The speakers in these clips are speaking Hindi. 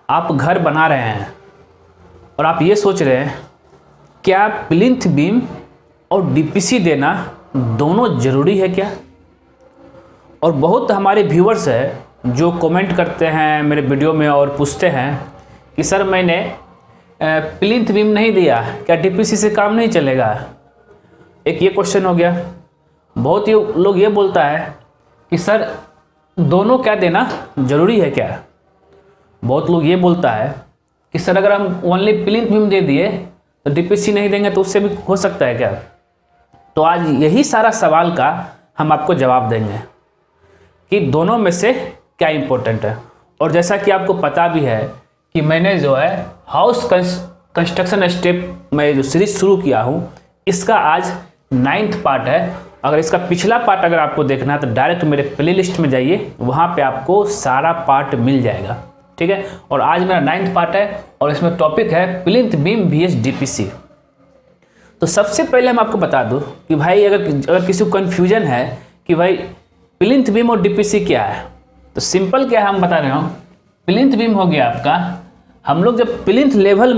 आप घर बना रहे हैं और आप ये सोच रहे हैं क्या प्लिंथ बीम और डीपीसी देना दोनों ज़रूरी है क्या। और बहुत हमारे व्यूअर्स हैं जो कमेंट करते हैं मेरे वीडियो में और पूछते हैं कि सर मैंने प्लिंथ बीम नहीं दिया, क्या डीपीसी से काम नहीं चलेगा। एक ये क्वेश्चन हो गया। बहुत ही लोग ये बोलता है कि सर दोनों क्या देना ज़रूरी है क्या। बहुत लोग ये बोलता है कि सर अगर हम ओनली प्लिंथ बीम दे दिए तो डीपीसी नहीं देंगे तो उससे भी हो सकता है क्या। तो आज यही सारा सवाल का हम आपको जवाब देंगे कि दोनों में से क्या इम्पोर्टेंट है। और जैसा कि आपको पता भी है कि मैंने जो है हाउस कंस्ट्रक्शन स्टेप में जो सीरीज शुरू किया हूँ, इसका आज 9th पार्ट है। अगर इसका पिछला पार्ट अगर आपको देखना है तो डायरेक्ट मेरे प्लेलिस्ट में जाइए, वहाँ पे आपको सारा पार्ट मिल जाएगा, ठीक है। और आज मेरा 9th पार्ट है और इसमें टॉपिक है प्लिंथ बीम vs डीपीसी। तो सबसे पहले हम आपको बता दूं कि भाई अगर किसी को कन्फ्यूजन है कि भाई प्लिंथ बीम और डीपीसी क्या है, तो सिंपल क्या है हम बता रहे हो। प्लिंथ बीम हो गया आपका, हम लोग जब प्लिंथ लेवल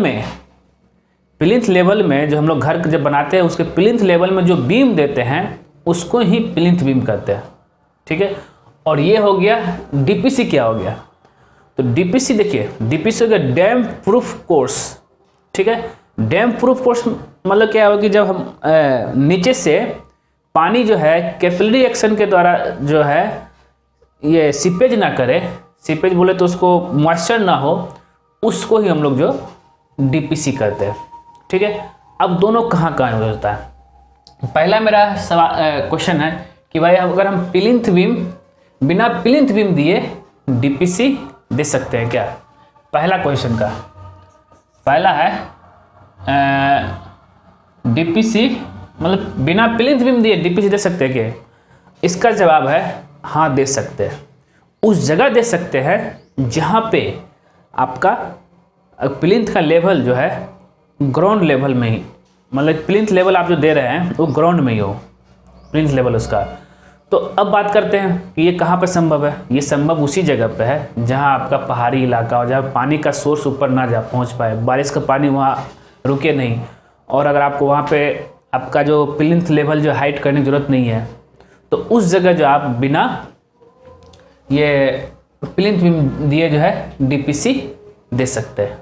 में जो हम लोग घर जब बनाते हैं उसके प्लिंथ लेवल में जो बीम देते हैं उसको ही प्लिंथ बीम कहते हैं, ठीक है। और ये हो गया डीपीसी। क्या हो गया तो डीपीसी, देखिए डीपीसी हो गया डैम प्रूफ कोर्स, ठीक है। डैम प्रूफ कोर्स मतलब क्या होगा कि जब हम नीचे से पानी जो है कैपिलरी एक्शन के द्वारा जो है ये सीपेज ना करे, सीपेज बोले तो उसको मॉइस्चर ना हो, उसको ही हम लोग जो डीपीसी करते हैं, ठीक है। अब दोनों कहाँ कहाँ होता है। पहला मेरा क्वेश्चन है कि भाई अगर हम प्लिंथ बीम बिना प्लिंथ बीम दिए डीपीसी दे सकते हैं क्या। पहला क्वेश्चन का पहला है डीपीसी मतलब बिना प्लिंथ बीम दिए डीपीसी दे सकते हैं क्या। इसका जवाब है हाँ दे सकते हैं। उस जगह दे सकते हैं जहाँ पे आपका प्लिंथ का लेवल जो है ग्राउंड लेवल में ही, मतलब प्लिंथ लेवल आप जो दे रहे हैं वो ग्राउंड में ही हो प्लिंथ लेवल उसका। तो अब बात करते हैं कि ये कहाँ पे संभव है। ये संभव उसी जगह पे है जहाँ आपका पहाड़ी इलाका हो, जहाँ पानी का सोर्स ऊपर ना जा पहुँच पाए, बारिश का पानी वहाँ रुके नहीं, और अगर आपको वहाँ पे आपका जो प्लिंथ लेवल जो हाइट करने की ज़रूरत नहीं है, तो उस जगह जो आप बिना ये प्लिंथ बीम दिए जो है डीपीसी दे सकते हैं,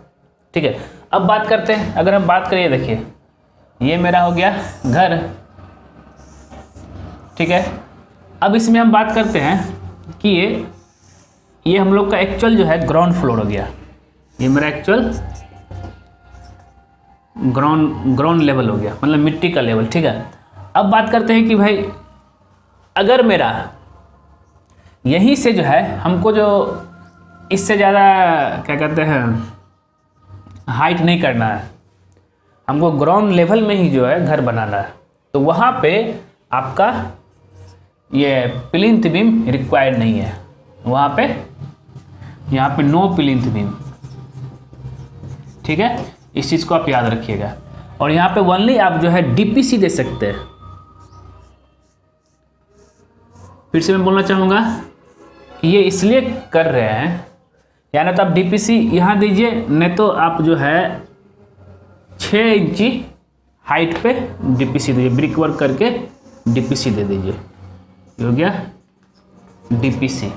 ठीक है। अब बात करते हैं, अगर हम बात करें, देखिए ये मेरा हो गया घर, ठीक है। अब इसमें हम बात करते हैं कि ये हम लोग का एक्चुअल जो है ग्राउंड फ्लोर हो गया। ये मेरा एक्चुअल ग्राउंड लेवल हो गया, मतलब मिट्टी का लेवल, ठीक है। अब बात करते हैं कि भाई अगर मेरा यहीं से जो है हमको जो इससे ज़्यादा क्या कहते हैं हाइट नहीं करना है, हमको ग्राउंड लेवल में ही जो है घर बनाना है, तो वहाँ पे आपका ये प्लिंथ बीम रिक्वायर्ड नहीं है। वहाँ पे यहाँ पे नो प्लिंथ बीम, ठीक है। इस चीज़ को आप याद रखिएगा। और यहाँ पे ओनली आप जो है डीपीसी दे सकते हैं। फिर से मैं बोलना चाहूँगा कि ये इसलिए कर रहे हैं, यानी तो आप डीपीसी यहाँ दीजिए, नहीं तो आप जो है 6 इंची हाइट पे डीपीसी दीजिए, ब्रिक वर्क करके डीपीसी दे दीजिए। ये हो गया डीपीसी।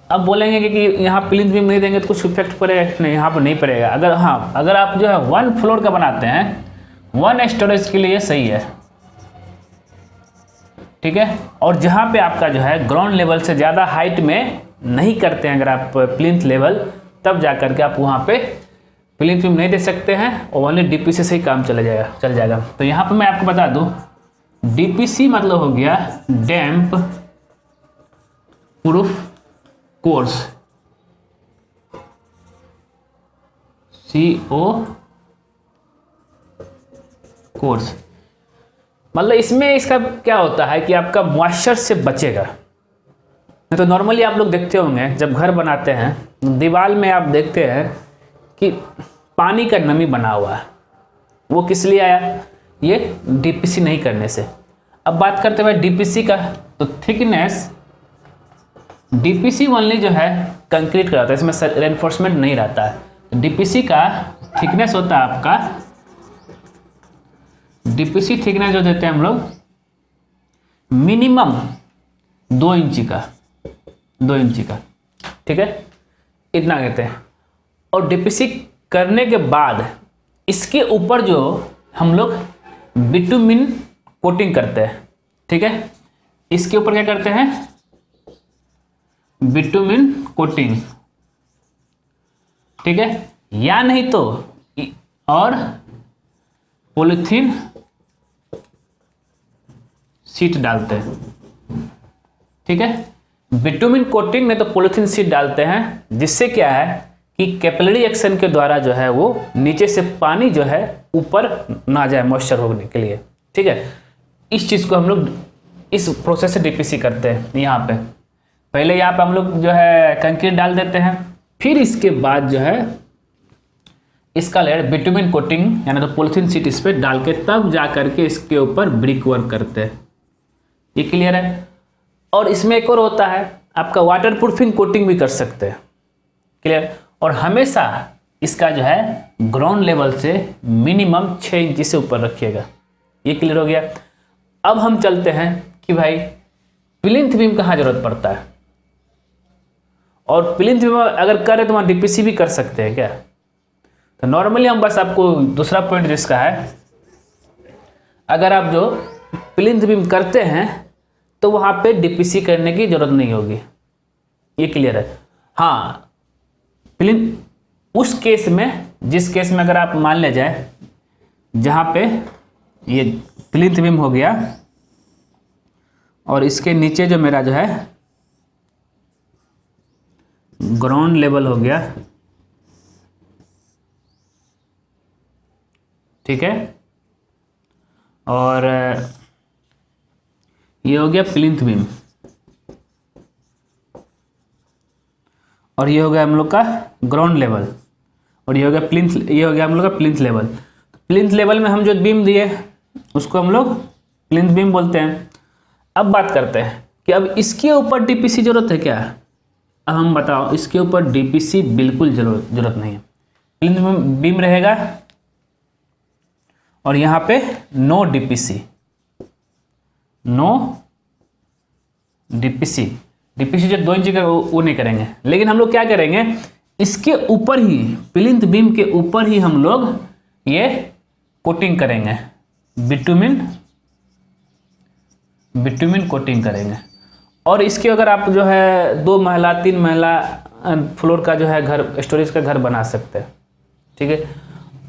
अब बोलेंगे कि यहाँ प्लिंथ बीम नहीं देंगे तो कुछ इफेक्ट पड़ेगा, नहीं यहाँ पर नहीं पड़ेगा। अगर आप जो है 1 फ्लोर का बनाते हैं 1 स्टोरेज के लिए सही है, ठीक है। और जहाँ पे आपका जो है ग्राउंड लेवल से ज़्यादा हाइट में नहीं करते हैं अगर आप प्लिंथ लेवल, तब जा करके आप वहाँ पे प्लिंथ बीम नहीं दे सकते हैं और ओनली डीपीसी से ही काम चल जाएगा। तो यहाँ पे मैं आपको बता दूँ डीपीसी मतलब हो गया डैम्प प्रूफ कोर्स, CO कोर्स। मतलब इसमें इसका क्या होता है कि आपका मॉइस्चर से बचेगा। नहीं तो नॉर्मली आप लोग देखते होंगे जब घर बनाते हैं दीवार में आप देखते हैं कि पानी का नमी बना हुआ है, वो किस लिए आया, ये डीपीसी नहीं करने से। अब बात करते हैं डीपीसी का, तो थिकनेस डीपीसी ओनली जो है कंक्रीट का होता है, इसमें रेनफोर्समेंट नहीं रहता है। डीपीसी का थिकनेस होता है आपका, डीपीसी थिकनेस जो देते हैं हम लोग मिनिमम 2 इंची का, 2 इंची का, ठीक है, इतना कहते हैं। और डीपीसी करने के बाद इसके ऊपर जो हम लोग बिटुमिन कोटिंग करते हैं, ठीक है, इसके ऊपर क्या करते हैं, बिटुमिन कोटिंग, ठीक है, या नहीं तो और पॉलीथीन शीट डालते हैं, ठीक है, बिटुमिन कोटिंग नहीं तो पॉलीथीन शीट डालते हैं, जिससे क्या है कि कैपिलरी एक्शन के द्वारा जो है वो नीचे से पानी जो है ऊपर ना जाए मॉइस्चर होने के लिए, ठीक है। इस चीज़ को हम लोग इस प्रोसेस से डीपीसी करते हैं। यहाँ पे पहले यहाँ पे हम लोग जो है कंक्रीट डाल देते हैं, फिर इसके बाद जो है इसका लेयर बिटुमिन कोटिंग यानी तो पॉलीथीन शीट इस पर डाल के तब जा करके इसके ऊपर ब्रिक वर्क करते हैं। ये क्लियर है। और इसमें एक और होता है आपका वाटर प्रूफिंग कोटिंग भी कर सकते हैं, क्लियर। और हमेशा इसका जो है ग्राउंड लेवल से मिनिमम 6 इंची से ऊपर रखिएगा। ये क्लियर हो गया। अब हम चलते हैं कि भाई प्लिंथ बीम कहाँ जरूरत पड़ता है, और प्लिंथ बीम अगर करें तो वहाँ डीपीसी भी कर सकते हैं क्या। तो नॉर्मली हम बस आपको दूसरा पॉइंट जिसका है, अगर आप जो प्लिंथ बीम करते हैं तो वहाँ पे डीपीसी करने की जरूरत नहीं होगी। ये क्लियर है। हाँ, प्लिंथ उस केस में, जिस केस में अगर आप मान ले जाए जहाँ पे ये प्लिंथ बीम हो गया और इसके नीचे जो मेरा जो है ग्राउंड लेवल हो गया, ठीक है, और ये हो गया प्लिंथ बीम, और ये हो गया हम लोग का ग्राउंड लेवल, और ये हो गया प्लिंथ, ये हो गया हम लोग का प्लिंथ लेवल। प्लिंथ लेवल में हम जो बीम दिए उसको हम लोग प्लिंथ बीम बोलते हैं। अब बात करते हैं कि अब इसके ऊपर डीपीसी जरूरत है क्या। अब हम बताओ, इसके ऊपर डीपीसी बिल्कुल जरूरत नहीं है। प्लिंथ बीम रहेगा और यहाँ पे no DPC, no DPC. DPC जो 2 इंच का वो नहीं करेंगे, लेकिन हम लोग क्या करेंगे, इसके ऊपर ही प्लिंथ बीम के ऊपर ही हम लोग ये कोटिंग करेंगे, बिटुमिन कोटिंग करेंगे। और इसके अगर आप जो है 2 महला 3 महला फ्लोर का जो है घर, स्टोरेज का घर बना सकते हैं, ठीक है।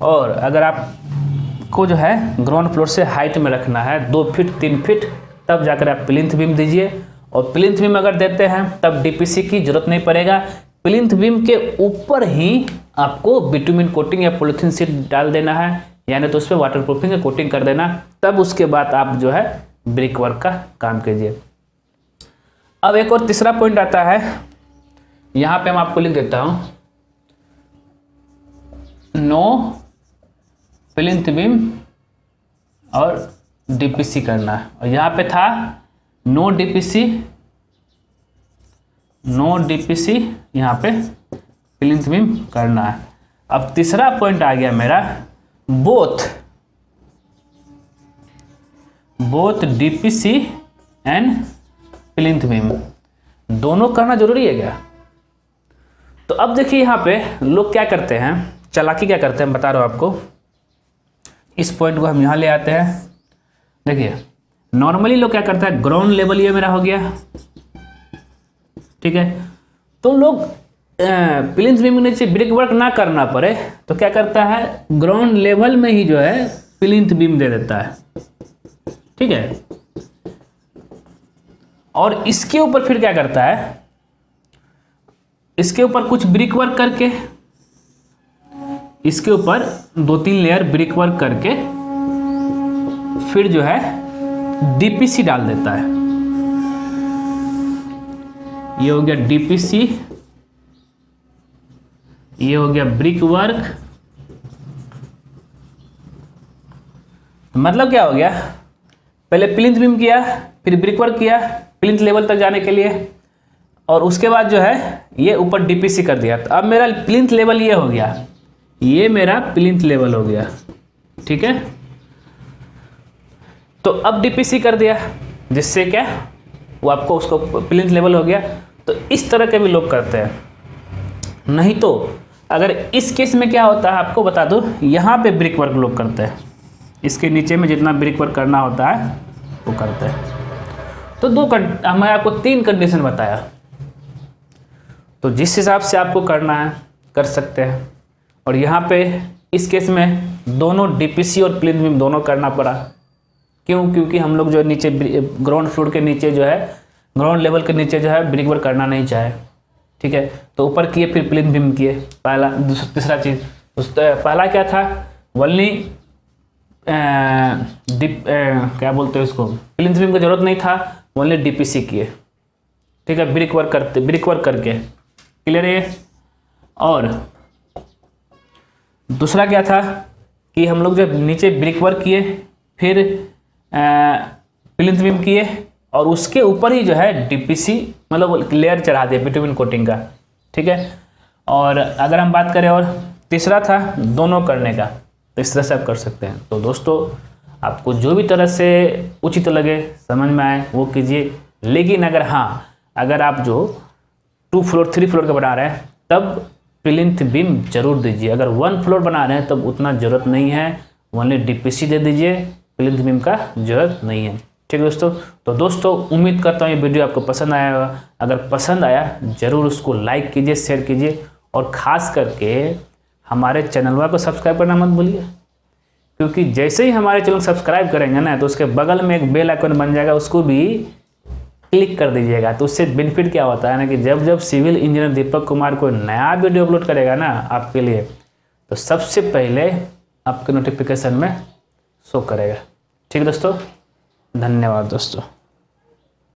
और अगर आपको जो है ग्राउंड फ्लोर से हाइट में रखना है 2 फीट 3 फीट, तब जाकर आप प्लिंथ बीम दीजिए। और प्लिंथ बीम अगर देते हैं तब डीपीसी की जरूरत नहीं पड़ेगा। प्लिंथ बीम के ऊपर ही आपको बिटुमिन कोटिंग या पॉलीथीन शीट डाल देना है, यानी तो उस पर वाटर प्रूफिंग का कोटिंग कर देना, तब उसके बाद आप जो है ब्रिक वर्क का काम कीजिए। अब एक और तीसरा पॉइंट आता है, यहाँ पे मैं आपको लिख देता हूँ, नो प्लिंथ बीम और डीपीसी करना है। और यहाँ पे था नो डीपीसी, यहाँ पे प्लिंथ बीम करना है। अब तीसरा पॉइंट आ गया मेरा, both DPC and plinth beam दोनों करना जरूरी है क्या। तो अब देखिए यहाँ पे लोग क्या करते हैं, चालाकी क्या करते हैं बता रहा हूँ आपको। इस पॉइंट को हम यहाँ ले आते हैं। देखिए नॉर्मली लोग क्या करते हैं, ग्राउंड लेवल ये मेरा हो गया, ठीक है, तो लोग प्लिंथ बीम के नीचे ब्रिक वर्क ना करना पड़े तो क्या करता है, ग्राउंड लेवल में ही जो है प्लिंथ बीम दे देता है, ठीक है। और इसके ऊपर फिर क्या करता है, इसके ऊपर कुछ ब्रिक वर्क करके, इसके ऊपर 2-3 लेयर ब्रिक वर्क करके फिर जो है डीपीसी डाल देता है। ये हो गया डीपीसी, ये हो गया ब्रिक वर्क। मतलब क्या हो गया, पहले प्लिंथ बीम किया, फिर ब्रिक वर्क किया प्लिंथ लेवल तक जाने के लिए, और उसके बाद जो है ये ऊपर डीपीसी कर दिया। तो अब मेरा प्लिंथ लेवल ये हो गया, ये मेरा प्लिंथ लेवल हो गया, ठीक है। तो अब डीपीसी कर दिया, जिससे क्या वो आपको उसको प्लिंथ लेवल हो गया। तो इस तरह के भी लोग करते हैं। नहीं तो अगर इस केस में क्या होता है आपको बता दूं, यहाँ पे ब्रिक वर्क लोग करते हैं, इसके नीचे में जितना ब्रिक वर्क करना होता है वो करते हैं। तो मैं आपको 3 कंडीशन बताया, तो जिस हिसाब से आपको करना है कर सकते हैं। और यहाँ पे इस केस में दोनों डीपीसी और प्लिंथ बीम दोनों करना पड़ा। क्यों? क्योंकि हम लोग जो नीचे ग्राउंड फ्लोर के नीचे जो है, ग्राउंड लेवल के नीचे जो है ब्रिक वर्क करना नहीं चाहे, ठीक है। तो ऊपर किए, फिर प्लिंथ बीम किए। पहला तीसरा चीज़ पहला क्या था, वनली क्या बोलते हैं उसको, प्लिंथ बीम की जरूरत नहीं था, ओनली डीपीसी किए, ठीक है, ब्रिक वर्क करके। क्लियर है ये? और दूसरा क्या था कि हम लोग जब नीचे ब्रिक वर्क किए, फिर प्लिंथ बीम किए, और उसके ऊपर ही जो है डीपीसी मतलब लेयर चढ़ा दिया बिटुमिन कोटिंग का, ठीक है। और अगर हम बात करें, और तीसरा था दोनों करने का, तो इस तरह से आप कर सकते हैं। तो दोस्तों आपको जो भी तरह से उचित लगे, समझ में आए वो कीजिए। लेकिन अगर आप जो 2 फ्लोर 3 फ्लोर का बना रहे हैं तब प्लिंथ बीम जरूर दीजिए। अगर 1 फ्लोर बना रहे हैं तब उतना ज़रूरत नहीं है, ओनली डीपीसी दे दीजिए, प्लिंथ बीम का ज़रूरत नहीं है, ठीक है दोस्तों। तो दोस्तों उम्मीद करता हूँ ये वीडियो आपको पसंद आया होगा। अगर पसंद आया ज़रूर उसको लाइक कीजिए, शेयर कीजिए, और ख़ास करके हमारे चैनल को सब्सक्राइब करना मत भूलिए, क्योंकि जैसे ही हमारे चैनल सब्सक्राइब करेंगे ना, तो उसके बगल में एक बेल आइकन बन जाएगा, उसको भी क्लिक कर दीजिएगा। तो उससे बेनिफिट क्या होता है ना कि जब सिविल इंजीनियर दीपक कुमार कोई नया वीडियो अपलोड करेगा ना आपके लिए, तो सबसे पहले आपके नोटिफिकेशन में शो करेगा। ठीक है दोस्तों, धन्यवाद दोस्तों।